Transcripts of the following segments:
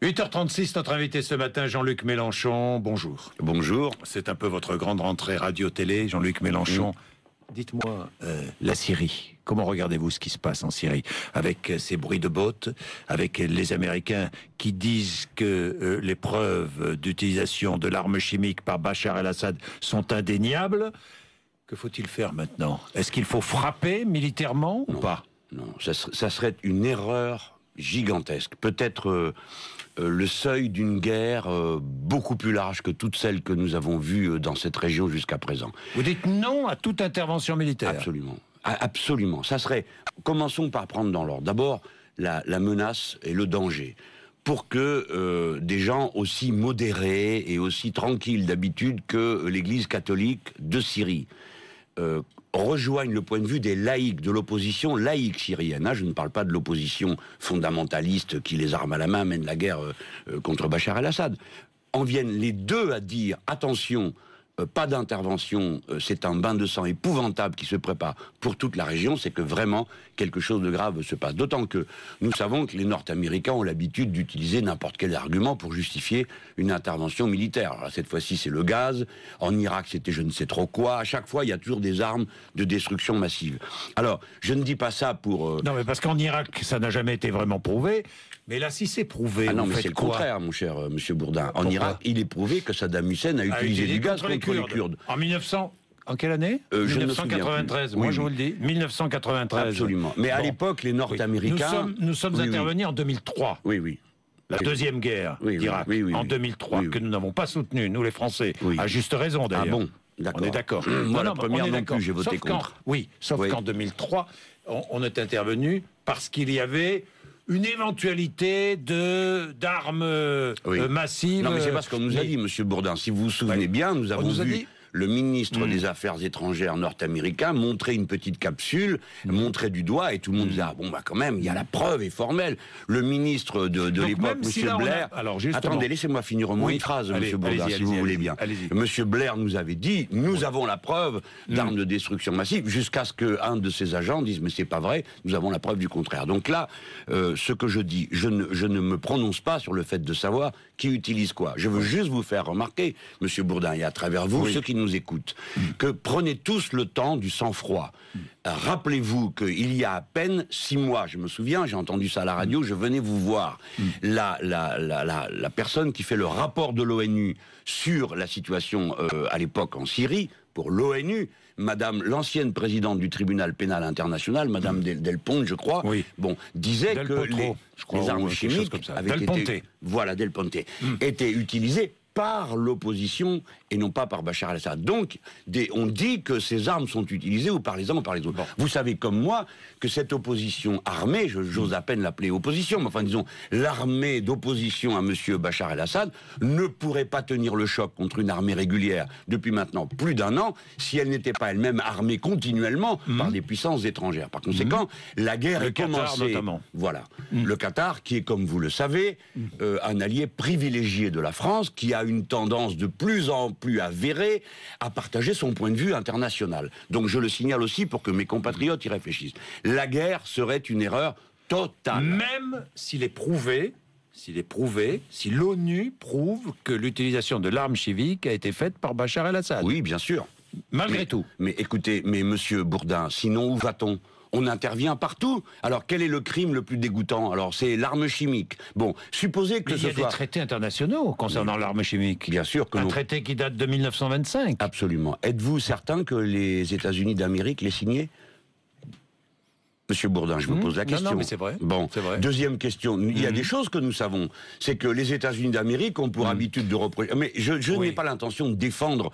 8h36, notre invité ce matin, Jean-Luc Mélenchon. Bonjour. Bonjour. C'est un peu votre grande rentrée radio-télé, Jean-Luc Mélenchon. Dites-moi, la Syrie, comment regardez-vous ce qui se passe en Syrie? Avec ces bruits de bottes, avec les Américains qui disent que les preuves d'utilisation de l'arme chimique par Bachar el-Assad sont indéniables. Que faut-il faire maintenant? Est-ce qu'il faut frapper militairement ou pas? Non, ça serait une erreur gigantesque. Peut-être le seuil d'une guerre beaucoup plus large que toutes celles que nous avons vues dans cette région jusqu'à présent. Vous dites non à toute intervention militaire? Absolument. Absolument. Ça serait... Commençons par prendre dans l'ordre. D'abord, la menace et le danger. Pour que des gens aussi modérés et aussi tranquilles d'habitude que l'Église catholique de Syrie rejoignent le point de vue des laïcs, de l'opposition laïque syrienne. Je ne parle pas de l'opposition fondamentaliste qui, les armes à la main, mène la guerre contre Bachar el-Assad. En viennent les deux à dire, attention, pas d'intervention, c'est un bain de sang épouvantable qui se prépare pour toute la région, c'est que vraiment quelque chose de grave se passe. D'autant que nous savons que les Nord-Américains ont l'habitude d'utiliser n'importe quel argument pour justifier une intervention militaire. Alors, cette fois-ci, c'est le gaz. En Irak, c'était je ne sais trop quoi. À chaque fois, il y a toujours des armes de destruction massive. Alors, je ne dis pas ça pour... Non, mais parce qu'en Irak, ça n'a jamais été vraiment prouvé. Mais là, si c'est prouvé, non, mais c'est le contraire, mon cher monsieur Bourdin. En Irak, il est prouvé que Saddam Hussein a utilisé du gaz contre les Kurdes. En 1900... En quelle année? 1993, moi je vous le dis. 1993. Absolument. Mais à l'époque, les Nord-Américains... Nous sommes intervenus en 2003. Oui, oui. La deuxième guerre d'Irak, en 2003, que nous n'avons pas soutenue, nous les Français. À juste raison d'ailleurs. Ah bon? D'accord. On est d'accord. Moi, la première non plus, j'ai voté contre. Sauf qu'en 2003, on est intervenu parce qu'il y avait une éventualité d'armes massives. Non, mais c'est pas ce qu'on nous a dit, monsieur Bourdin. Si vous vous souvenez bien, nous avons vu le ministre des Affaires étrangères nord-américain montrer une petite capsule, montrer du doigt, et tout le monde disait, bon, bah, quand même, il y a la preuve est formelle. Le ministre de l'époque, monsieur Blair... Attendez, laissez-moi finir au moins une phrase, monsieur Bourdin, si vous voulez bien. Monsieur Blair nous avait dit, nous avons la preuve d'armes de destruction massive, jusqu'à ce qu'un de ses agents dise, mais c'est pas vrai, nous avons la preuve du contraire. Donc là, ce que je dis, je ne me prononce pas sur le fait de savoir qui utilise quoi. Je veux juste vous faire remarquer, monsieur Bourdin, et à travers vous, ceux qui nous écoutent, que prenez tous le temps du sang-froid. Rappelez-vous qu'il y a à peine 6 mois, je me souviens, j'ai entendu ça à la radio, je venais vous voir, la personne qui fait le rapport de l'ONU sur la situation à l'époque en Syrie, pour l'ONU, madame, l'ancienne présidente du tribunal pénal international, madame Del Ponte, je crois, disait que les armes chimiques avaient été... Voilà, Del Ponte, étaient utilisées par l'opposition et non pas par Bachar el-Assad. Donc, on dit que ces armes sont utilisées ou par les uns ou par les autres. Vous savez comme moi que cette opposition armée, j'ose à peine l'appeler opposition, mais enfin disons, l'armée d'opposition à monsieur Bachar el-Assad ne pourrait pas tenir le choc contre une armée régulière depuis maintenant plus d'1 an si elle n'était pas elle-même armée continuellement par des puissances étrangères. Par conséquent, la guerre est commencée... Notamment. Voilà. Le Qatar, qui est, comme vous le savez, un allié privilégié de la France, qui a une tendance de plus en plus avérée à partager son point de vue international. Donc je le signale aussi pour que mes compatriotes y réfléchissent. La guerre serait une erreur totale. Même s'il est prouvé, si l'ONU prouve que l'utilisation de l'arme chimique a été faite par Bachar el-Assad. Oui, bien sûr. Malgré tout. Mais écoutez, monsieur Bourdin, sinon où va-t-on ? On intervient partout. Alors, quel est le crime le plus dégoûtant? Alors, c'est l'arme chimique. Bon, supposez que il y a des traités internationaux concernant l'arme chimique. Bien sûr que un traité qui date de 1925. Absolument. Êtes-vous certain que les États-Unis d'Amérique l'aient signé? Monsieur Bourdin, je vous pose la question. Non, mais c'est vrai. Bon, vrai. Deuxième question. Il y a des choses que nous savons. C'est que les États-Unis d'Amérique ont pour habitude de reprocher... Mais je n'ai pas l'intention de défendre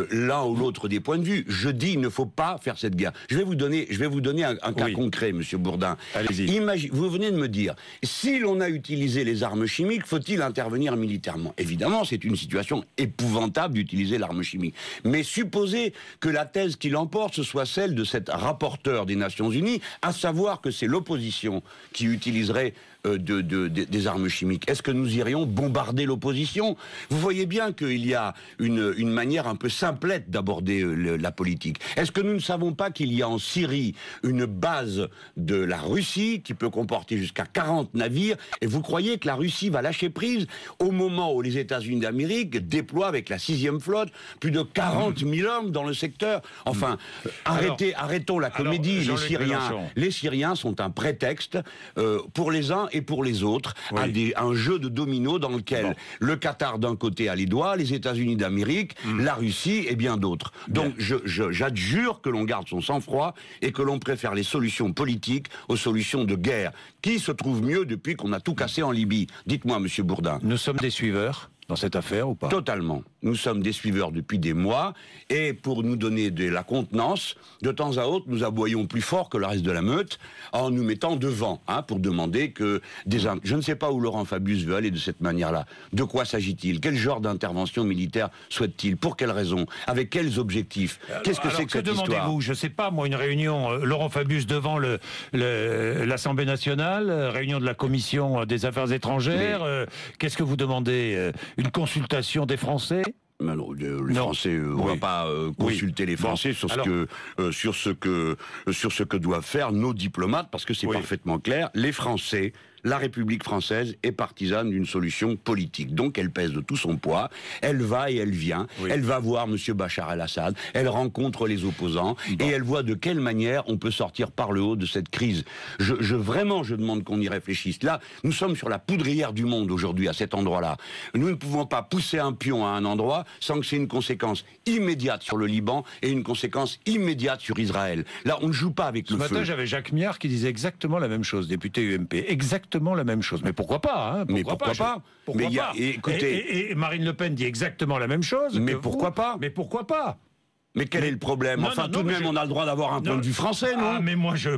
l'un ou l'autre des points de vue. Je dis, il ne faut pas faire cette guerre. Je vais vous donner un cas concret, monsieur Bourdin. Allez-y. Vous venez de me dire, si l'on a utilisé les armes chimiques, faut-il intervenir militairement? Évidemment, c'est une situation épouvantable d'utiliser l'arme chimique. Mais supposez que la thèse qui l'emporte, ce soit celle de cet rapporteur des Nations Unies, à savoir que c'est l'opposition qui utiliserait des armes chimiques? Est-ce que nous irions bombarder l'opposition? Vous voyez bien qu'il y a une manière un peu simplette d'aborder la politique. Est-ce que nous ne savons pas qu'il y a en Syrie une base de la Russie qui peut comporter jusqu'à 40 navires, et vous croyez que la Russie va lâcher prise au moment où les États-Unis d'Amérique déploient avec la 6e flotte plus de 40 000 hommes dans le secteur? Enfin, arrêtons la comédie. Les Syriens sont un prétexte pour les uns et pour les autres, un jeu de dominos dans lequel le Qatar d'un côté a les doigts, les États-Unis d'Amérique, la Russie et bien d'autres. Donc j'adjure que l'on garde son sang-froid et que l'on préfère les solutions politiques aux solutions de guerre. Qui se trouve mieux depuis qu'on a tout cassé en Libye? Dites-moi, monsieur Bourdin. Nous sommes des suiveurs dans cette affaire ou pas? Totalement. Nous sommes des suiveurs depuis des mois, et pour nous donner de la contenance, de temps à autre, nous aboyons plus fort que le reste de la meute en nous mettant devant, pour demander que Je ne sais pas où Laurent Fabius veut aller de cette manière-là. De quoi s'agit-il? Quel genre d'intervention militaire souhaite-t-il? Pour quelles raisons? Avec quels objectifs? Qu'est-ce que c'est que cette histoire? Demandez-vous? Je ne sais pas, moi, une réunion, Laurent Fabius devant l'Assemblée nationale, réunion de la Commission des Affaires étrangères, qu'est-ce que vous demandez? Une consultation des Français? Non, les Français, on ne va pas consulter les Français sur ce que doivent faire nos diplomates, parce que c'est parfaitement clair. Les Français, la République française est partisane d'une solution politique. Donc elle pèse de tout son poids, elle va et elle vient, elle va voir M. Bachar el-Assad, elle rencontre les opposants, et elle voit de quelle manière on peut sortir par le haut de cette crise. Vraiment, je demande qu'on y réfléchisse. Là, nous sommes sur la poudrière du monde aujourd'hui, à cet endroit-là. Nous ne pouvons pas pousser un pion à un endroit sans que c'est une conséquence immédiate sur le Liban et une conséquence immédiate sur Israël. Là, on ne joue pas avec le feu. Ce matin, j'avais Jacques Miard qui disait exactement la même chose, député UMP. Exactement la même chose. Mais pourquoi pas? Pourquoi pas? Écoutez, et Marine Le Pen dit exactement la même chose. Mais pourquoi pas? Mais pourquoi pas? Mais quel est le problème? Tout de même, on a le droit d'avoir un point de vue français, non? Mais moi, je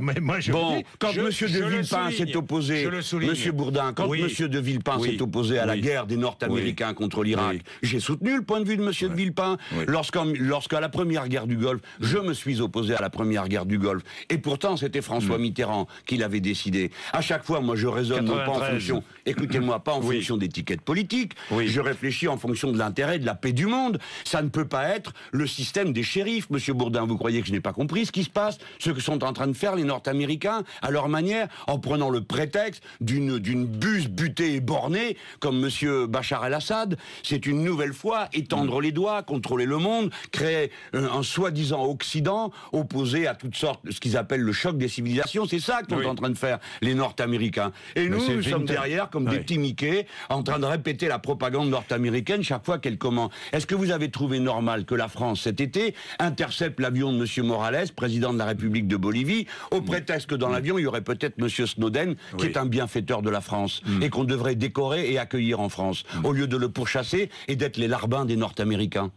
bon, quand M. de Villepin s'est opposé, M. Bourdin, quand M. de Villepin s'est opposé à la guerre des Nord-Américains contre l'Irak, j'ai soutenu le point de vue de M. de Villepin. Lorsqu'à la première guerre du Golfe, je me suis opposé à la première guerre du Golfe. Et pourtant, c'était François Mitterrand qui l'avait décidé. À chaque fois, moi, je raisonne non pas en fonction, écoutez-moi, pas en fonction d'étiquettes politiques. Je réfléchis en fonction de l'intérêt, de la paix du monde. Ça ne peut pas être le système des shérifs. Monsieur Bourdin, vous croyez que je n'ai pas compris ce qui se passe, ce que sont en train de faire les Nord-Américains à leur manière, en prenant le prétexte d'une buse butée et bornée comme Monsieur Bachar el-Assad? C'est une nouvelle fois étendre les doigts, contrôler le monde, créer un soi-disant Occident opposé à toutes sortes, ce qu'ils appellent le choc des civilisations. C'est ça que sont en train de faire les Nord-Américains. Et nous sommes derrière comme des petits Mickey en train de répéter la propagande nord-américaine chaque fois qu'elle commence. Est-ce que vous avez trouvé normal que la France, cet été, intercepte l'avion de M. Morales, président de la République de Bolivie, au prétexte que dans l'avion, il y aurait peut-être M. Snowden, qui est un bienfaiteur de la France, et qu'on devrait décorer et accueillir en France, au lieu de le pourchasser et d'être les larbins des Nord-Américains?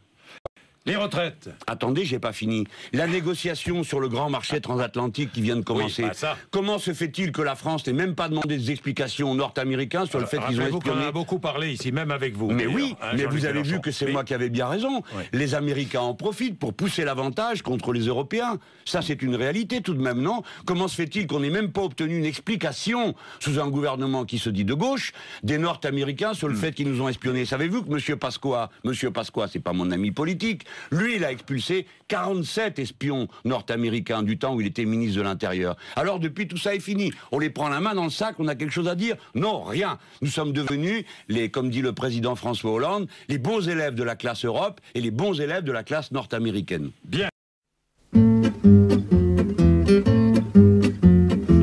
Les retraites. Attendez, j'ai pas fini. La négociation sur le grand marché transatlantique qui vient de commencer. Comment se fait-il que la France n'ait même pas demandé des explications aux Nord-Américains sur le fait qu'ils ont espionné? On a beaucoup parlé ici, même avec vous. Mais oui, mais vous avez vu que c'est moi qui avais bien raison. Les Américains en profitent pour pousser l'avantage contre les Européens. Ça, c'est une réalité tout de même, non? Comment se fait-il qu'on n'ait même pas obtenu une explication sous un gouvernement qui se dit de gauche des Nord-Américains sur le fait qu'ils nous ont espionnés? Savez-vous que M. Pasqua, c'est pas mon ami politique, lui, il a expulsé 47 espions nord-américains du temps où il était ministre de l'Intérieur. Alors, depuis, tout ça est fini. On les prend la main dans le sac, on a quelque chose à dire? Non, rien. Nous sommes devenus, comme dit le président François Hollande, les bons élèves de la classe Europe et les bons élèves de la classe nord-américaine. Bien.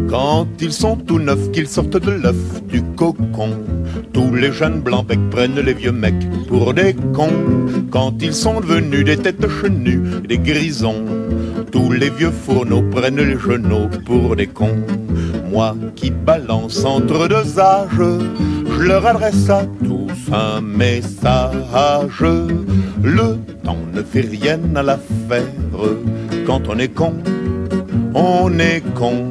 Quand ils sont tout neufs, qu'ils sortent de l'œuf du cocon, tous les jeunes blancs-becs prennent les vieux mecs pour des cons. Quand ils sont devenus des têtes chenues, des grisons, tous les vieux fourneaux prennent les genoux pour des cons. Moi qui balance entre deux âges, je leur adresse à tous un message. Le temps ne fait rien à l'affaire. Quand on est con, on est con.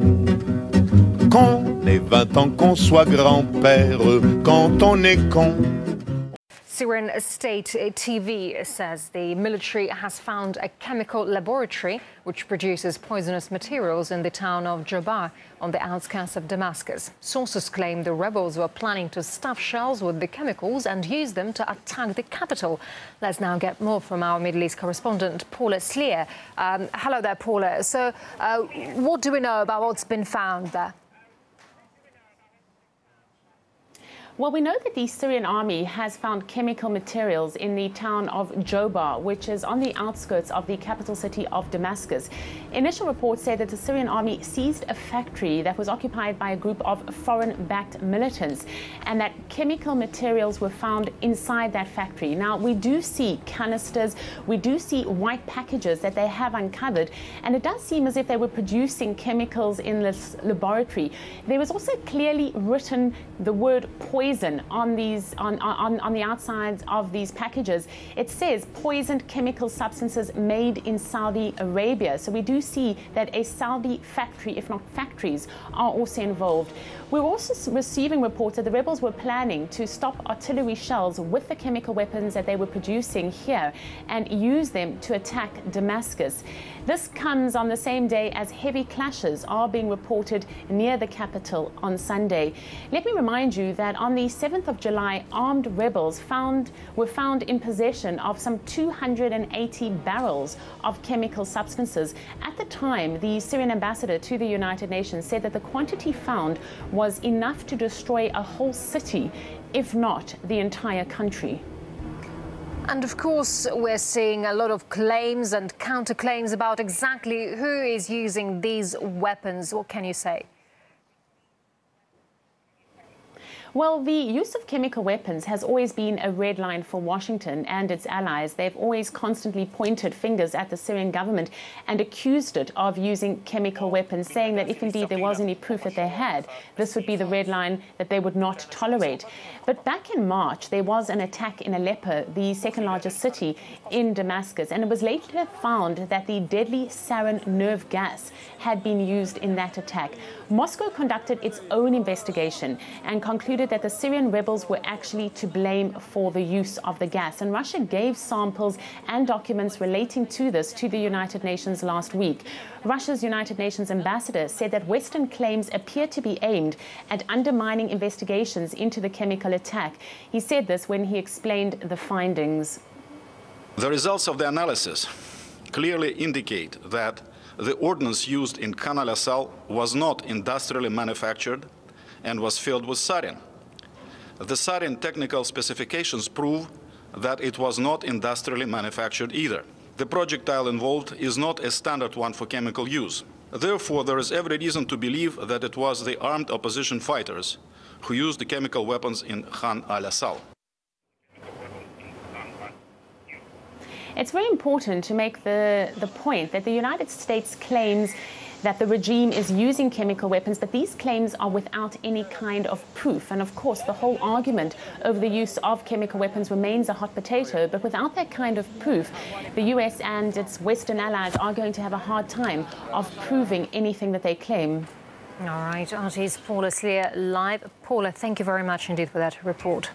Qu'on ait 20 ans, qu'on soit grand-père, quand on est con, Syrian state TV says the military has found a chemical laboratory which produces poisonous materials in the town of Jobar on the outskirts of Damascus. Sources claim the rebels were planning to stuff shells with the chemicals and use them to attack the capital. Let's now get more from our Middle East correspondent, Paula Slier. Hello there, Paula. So what do we know about what's been found there? Well, we know that the Syrian army has found chemical materials in the town of Jobar, which is on the outskirts of the capital city of Damascus. Initial reports say that the Syrian army seized a factory that was occupied by a group of foreign-backed militants, and that chemical materials were found inside that factory. Now, we do see canisters, we do see white packages that they have uncovered, and it does seem as if they were producing chemicals in this laboratory. There was also clearly written the word poison on these on the outsides of these packages. It says poisoned chemical substances made in Saudi Arabia. So we do see that a Saudi factory, if not factories, are also involved. We're also receiving reports that the rebels were planning to stop artillery shells with the chemical weapons that they were producing here and use them to attack Damascus. This comes on the same day as heavy clashes are being reported near the capital on Sunday. Let me remind you that on the 7th of July, armed rebels were found in possession of some 280 barrels of chemical substances. At the time, the Syrian ambassador to the United Nations said that the quantity found was enough to destroy a whole city, if not the entire country. And of course, we're seeing a lot of claims and counterclaims about exactly who is using these weapons. What can you say? Well, the use of chemical weapons has always been a red line for Washington and its allies. They've always constantly pointed fingers at the Syrian government and accused it of using chemical weapons, saying that if indeed there was any proof that they had, this would be the red line that they would not tolerate. But back in March, there was an attack in Aleppo, the second largest city in Damascus, and it was later found that the deadly sarin nerve gas had been used in that attack. Moscow conducted its own investigation and concluded that the Syrian rebels were actually to blame for the use of the gas. And Russia gave samples and documents relating to this to the United Nations last week. Russia's United Nations ambassador said that Western claims appear to be aimed at undermining investigations into the chemical attack. He said this when he explained the findings. The results of the analysis clearly indicate that the ordnance used in Khan al-Assal was not industrially manufactured and was filled with sarin. The sarin technical specifications prove that it was not industrially manufactured either. The projectile involved is not a standard one for chemical use. Therefore, there is every reason to believe that it was the armed opposition fighters who used the chemical weapons in Khan al-Assal. It's very important to make the point that the United States claims that the regime is using chemical weapons, but these claims are without any kind of proof. And of course, the whole argument over the use of chemical weapons remains a hot potato, but without that kind of proof, the US and its Western allies are going to have a hard time of proving anything that they claim. All right, RT's Paula Slier live. Paula, thank you very much indeed for that report.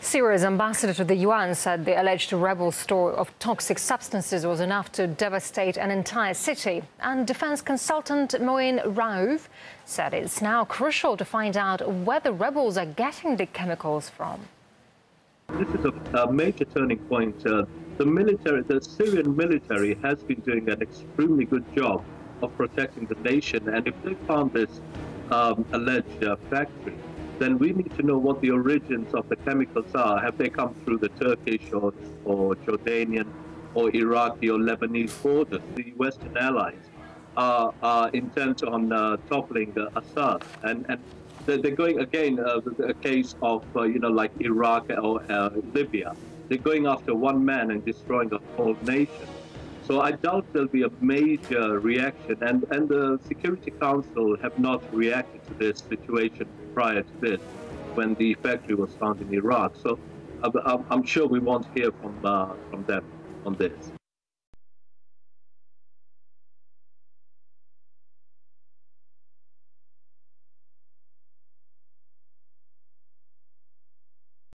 Syria's ambassador to the UN said the alleged rebel store of toxic substances was enough to devastate an entire city. And defense consultant Moin Raouf said it's now crucial to find out where the rebels are getting the chemicals from. This is a major turning point. The Syrian military has been doing an extremely good job of protecting the nation. And if they found this alleged factory, then we need to know what the origins of the chemicals are. Have they come through the Turkish or Jordanian or Iraqi or Lebanese borders? The Western allies are intent on toppling Assad. And they're going, again, a case of, like Iraq or Libya. They're going after one man and destroying a whole nation. So I doubt there'll be a major reaction, and the Security Council have not reacted to this situation prior to this, when the factory was found in Iraq. So I'm sure we won't hear from them on this.